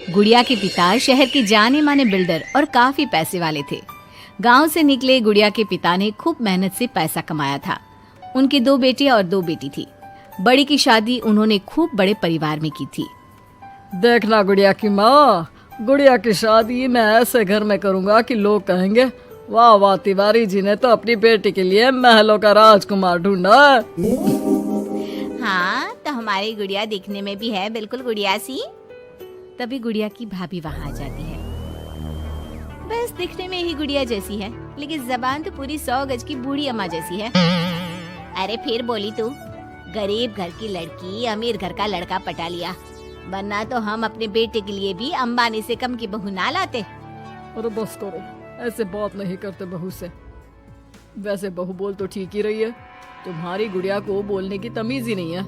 गुड़िया के पिता शहर के जाने माने बिल्डर और काफी पैसे वाले थे। गांव से निकले गुड़िया के पिता ने खूब मेहनत से पैसा कमाया था। उनकी 2 बेटे और 2 बेटी थी। बड़ी की शादी उन्होंने खूब बड़े परिवार में की थी। देखना गुड़िया की माँ, गुड़िया की शादी मैं ऐसे घर में करूंगा कि लोग कहेंगे वाह वाह, तिवारी जी ने तो अपनी बेटी के लिए महलों का राजकुमार ढूंढा। हाँ, तो हमारी गुड़िया दिखने में भी है बिल्कुल गुड़िया सी। तभी गुड़िया की भाभी वहाँ आ जाती है। बस दिखने में ही गुड़िया जैसी है, लेकिन जबान तो पूरी 100 गज की बूढ़ी अम्मा जैसी है। अरे फिर बोली तू, गरीब घर की लड़की अमीर घर का लड़का पटा लिया, वरना तो हम अपने बेटे के लिए भी अंबानी से कम की बहू ना लाते। अरे बस करो, ऐसे बात नहीं करते बहू से। वैसे बहू बोल तो ठीक ही रही है, तुम्हारी गुड़िया को बोलने की तमीज ही नहीं है।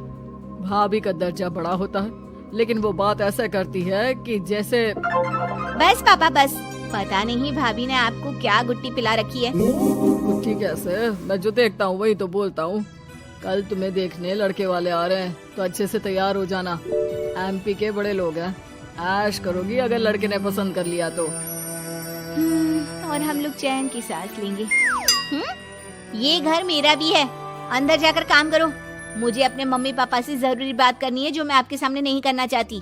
भाभी का दर्जा बड़ा होता है, लेकिन वो बात ऐसा करती है कि जैसे। बस पापा बस, पता नहीं भाभी ने आपको क्या गुट्टी पिला रखी है। गुट्टी कैसे, मैं जो देखता हूँ वही तो बोलता हूँ। कल तुम्हें देखने लड़के वाले आ रहे हैं, तो अच्छे से तैयार हो जाना। एमपी के बड़े लोग हैं, ऐश करोगी अगर लड़के ने पसंद कर लिया तो। और हम लोग चैन की सांस लेंगे। ये घर मेरा भी है, अंदर जाकर काम करो। मुझे अपने मम्मी पापा से जरूरी बात करनी है जो मैं आपके सामने नहीं करना चाहती।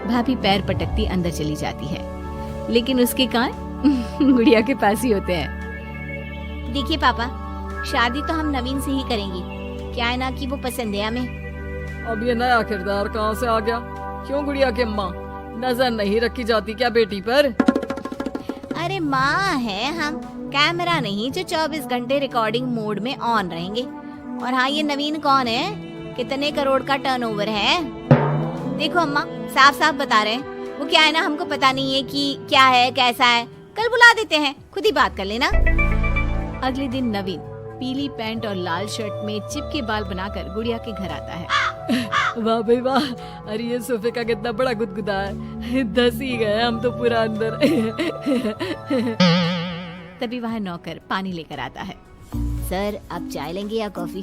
भाभी पैर पटकती अंदर चली जाती है, लेकिन उसके कान गुड़िया के पास ही होते हैं। देखिए पापा, शादी तो हम नवीन से ही करेंगे। क्या है ना कि वो पसंद है हमें। अब ये नया किरदार कहाँ से आ गया? क्यों गुड़िया के माँ, नजर नहीं रखी जाती क्या बेटी पर? अरे माँ है हम, कैमरा नहीं जो 24 घंटे रिकॉर्डिंग मोड में ऑन रहेंगे। और हाँ, ये नवीन कौन है, कितने करोड़ का टर्नओवर है? देखो अम्मा, साफ साफ बता रहे हैं। वो क्या है ना, हमको पता नहीं है कि क्या है कैसा है। कल बुला देते हैं, खुद ही बात कर लेना। अगले दिन नवीन पीली पैंट और लाल शर्ट में चिपके बाल बनाकर गुड़िया के घर आता है। वाह भाई वाह, अरे ये सोफे का कितना बड़ा गुदगुदा है, धस ही गए हम तो पूरा अंदर। तभी वह नौकर पानी लेकर आता है। सर, आप चाय लेंगे या कॉफी?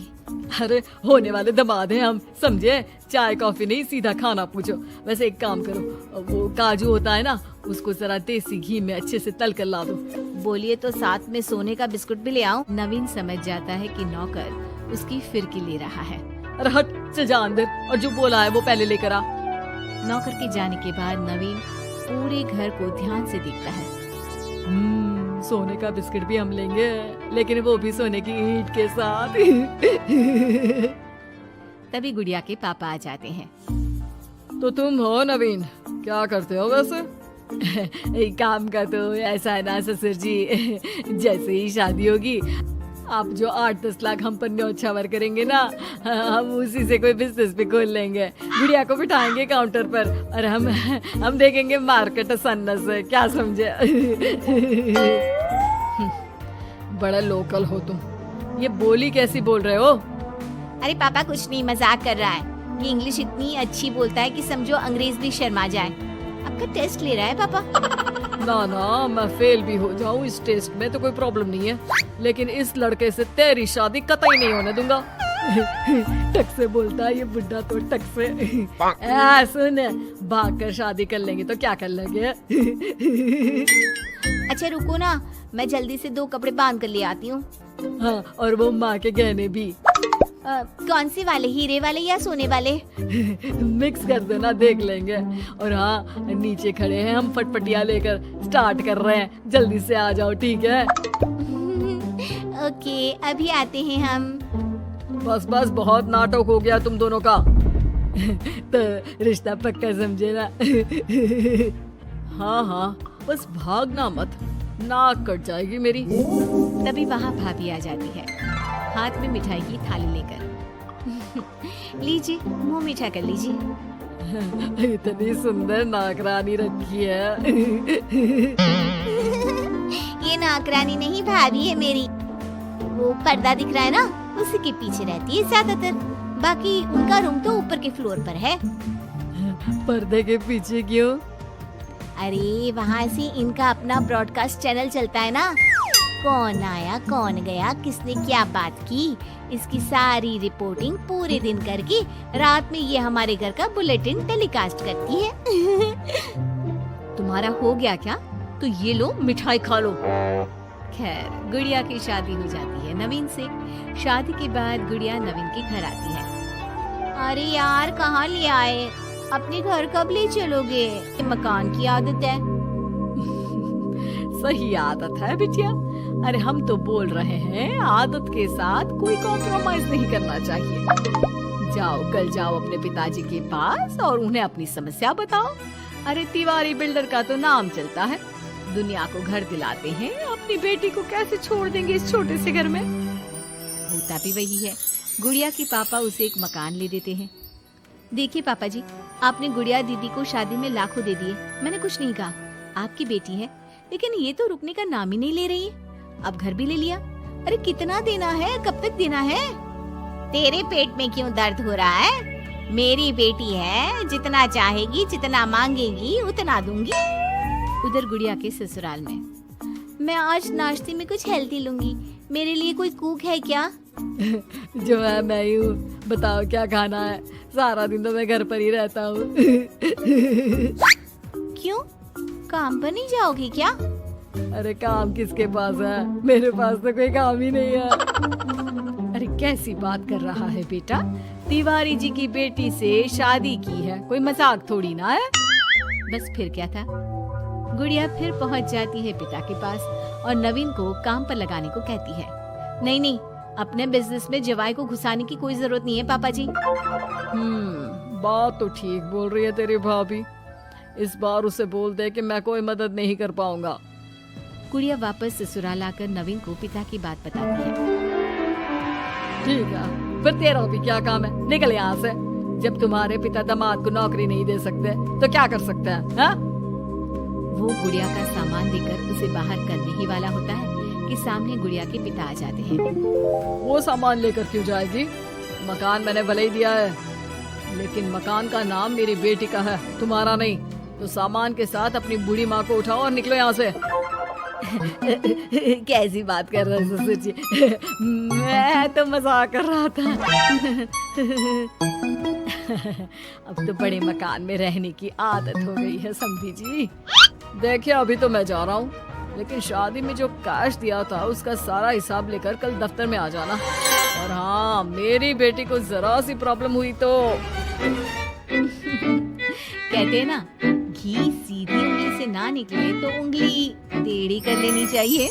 अरे होने वाले दामाद हैं हम, समझे? चाय कॉफी नहीं, सीधा खाना पूछो। वैसे एक काम करो, वो काजू होता है ना, उसको जरा देसी घी में अच्छे से तल कर ला दो। बोलिए तो साथ में सोने का बिस्कुट भी ले आऊं? नवीन समझ जाता है कि नौकर उसकी फिरकी ले रहा है। अरे हट, चल जा अंदर, और जो बोला है वो पहले लेकर आ। नौकर के जाने के बाद नवीन पूरे घर को ध्यान से देखता है। सोने का बिस्किट भी हम लेंगे, लेकिन वो भी सोने की ईंट के साथ। तभी गुड़िया के पापा आ जाते हैं। तो तुम हो नवीन, क्या करते हो वैसे? काम का तो ऐसा है ना ससुर जी, जैसे ही शादी होगी आप जो 8-10 लाख हम पर न्योछावर करेंगे ना, हम उसी से कोई बिजनेस भी खोल लेंगे। गुड़िया को बिठाएंगे काउंटर पर और हम देखेंगे मार्केट सन्नत से, क्या समझे? बड़ा लोकल हो तुम, ये बोली कैसी बोल रहे हो? अरे पापा कुछ नहीं, मजाक कर रहा है। ये इंग्लिश इतनी अच्छी बोलता है कि समझो अंग्रेज भी शर्मा जाए। आपका टेस्ट ले रहा है पापा? ना ना, मैं फेल भी हो जाऊं इस टेस्ट में तो कोई प्रॉब्लम नहीं है, लेकिन इस लड़के से तेरी शादी कतई नहीं होने दूंगा। टक से बोलता है ये बुड्ढा तो, टक से। सुन, भाग कर शादी कर लेंगे तो क्या कर लेंगे? अच्छा रुको ना, मैं जल्दी से 2 कपड़े बांध कर ले आती हूँ। हाँ, और वो माँ के गहने भी। कौन से वाले, हीरे वाले या सोने वाले? मिक्स कर देना, देख लेंगे। और हाँ, नीचे खड़े हैं हम फटफटिया लेकर, स्टार्ट कर रहे हैं, जल्दी से आ जाओ, ठीक है? ओके, अभी आते हैं हम। बस बस, बहुत नाटक हो गया तुम दोनों का। तो रिश्ता पक्का समझे ना? हाँ हाँ, बस भागना मत, नाक कट जाएगी मेरी। तभी वहाँ भाभी आ जाती है, हाथ में मिठाई की थाली लेकर। लीजिए, मुंह मीठा कर लीजिए। इतनी सुंदर नाकरानी रखी है। ये नाकरानी नहीं, भाभी है मेरी। वो पर्दा दिख रहा है ना, उसी के पीछे रहती है ज्यादातर। बाकी उनका रूम तो ऊपर के फ्लोर पर है। पर्दे के पीछे क्यों? अरे वहाँ से इनका अपना ब्रॉडकास्ट चैनल चलता है ना। कौन आया, कौन गया, किसने क्या बात की, इसकी सारी रिपोर्टिंग पूरे दिन करके रात में ये हमारे घर का बुलेटिन टेलीकास्ट करती है। तुम्हारा हो गया क्या? तो ये लो मिठाई खा लो। खैर गुड़िया की शादी हो जाती है नवीन से। शादी के बाद गुड़िया नवीन के घर आती है। अरे यार कहाँ ले आए? अपने घर कब ले चलोगे? ये मकान की आदत है। सही आदत है बिटिया। अरे हम तो बोल रहे हैं आदत के साथ कोई कॉम्प्रोमाइज नहीं करना चाहिए। जाओ कल जाओ अपने पिताजी के पास और उन्हें अपनी समस्या बताओ। अरे तिवारी बिल्डर का तो नाम चलता है, दुनिया को घर दिलाते हैं, अपनी बेटी को कैसे छोड़ देंगे इस छोटे से घर में। होता भी वही है। गुड़िया के पापा उसे एक मकान ले देते हैं। देखिए पापा जी, आपने गुड़िया दीदी को शादी में लाखों दे दिए, मैंने कुछ नहीं कहा। आपकी बेटी है, लेकिन ये तो रुकने का नाम ही नहीं ले रही है। अब घर भी ले लिया। अरे कितना देना है, कब तक देना है? तेरे पेट में क्यों दर्द हो रहा है? मेरी बेटी है, जितना चाहेगी जितना मांगेगी उतना दूंगी। उधर गुड़िया के ससुराल में, मैं आज नाश्ते में कुछ हेल्दी लूंगी, मेरे लिए कोई कुक है क्या? जो है मैं ही हूँ, बताओ क्या खाना है? सारा दिन तो मैं घर पर ही रहता हूँ। क्यों, काम पर नहीं जाओगी क्या? अरे काम किसके पास है, मेरे पास तो कोई काम ही नहीं है। अरे कैसी बात कर रहा है बेटा, तिवारी जी की बेटी से शादी की है, कोई मजाक थोड़ी ना है। बस फिर क्या था। गुड़िया फिर पहुंच जाती है पिता के पास और नवीन को काम पर लगाने को कहती है। नहीं नहीं, अपने बिजनेस में जवाई को घुसाने की कोई जरूरत नहीं है पापा जी। बात तो ठीक बोल रही है तेरी भाभी। इस बार उसे बोल दे कि मैं कोई मदद नहीं कर पाऊंगा। गुड़िया वापस ससुराल आकर नवीन को पिता की बात बताती है। ठीक है, फिर तेरा भी क्या काम है, निकल यहाँ से। जब तुम्हारे पिता दामाद को नौकरी नहीं दे सकते तो क्या कर सकते हैं? हाँ? वो गुड़िया का सामान देकर उसे बाहर करने ही वाला होता है कि सामने गुड़िया के पिता आ जाते हैं। वो सामान लेकर क्यों जाएगी? मकान मैंने भले ही दिया है, लेकिन मकान का नाम मेरी बेटी का है, तुम्हारा नहीं। तो सामान के साथ अपनी बूढ़ी माँ को उठाओ और निकलो यहाँ से। कैसी बात कर रहे हो ससुर जी? मैं तो मजाक कर रहा था। अब तो बड़े मकान में रहने की आदत हो गई है समधी जी। देखिए अभी तो मैं जा रहा हूँ, लेकिन शादी में जो कैश दिया था उसका सारा हिसाब लेकर कल दफ्तर में आ जाना। और हाँ, मेरी बेटी को जरा सी प्रॉब्लम हुई तो कहते हैं ना, घी सीधी उंगली से ना निकले तो उंगली टेढ़ी कर लेनी चाहिए।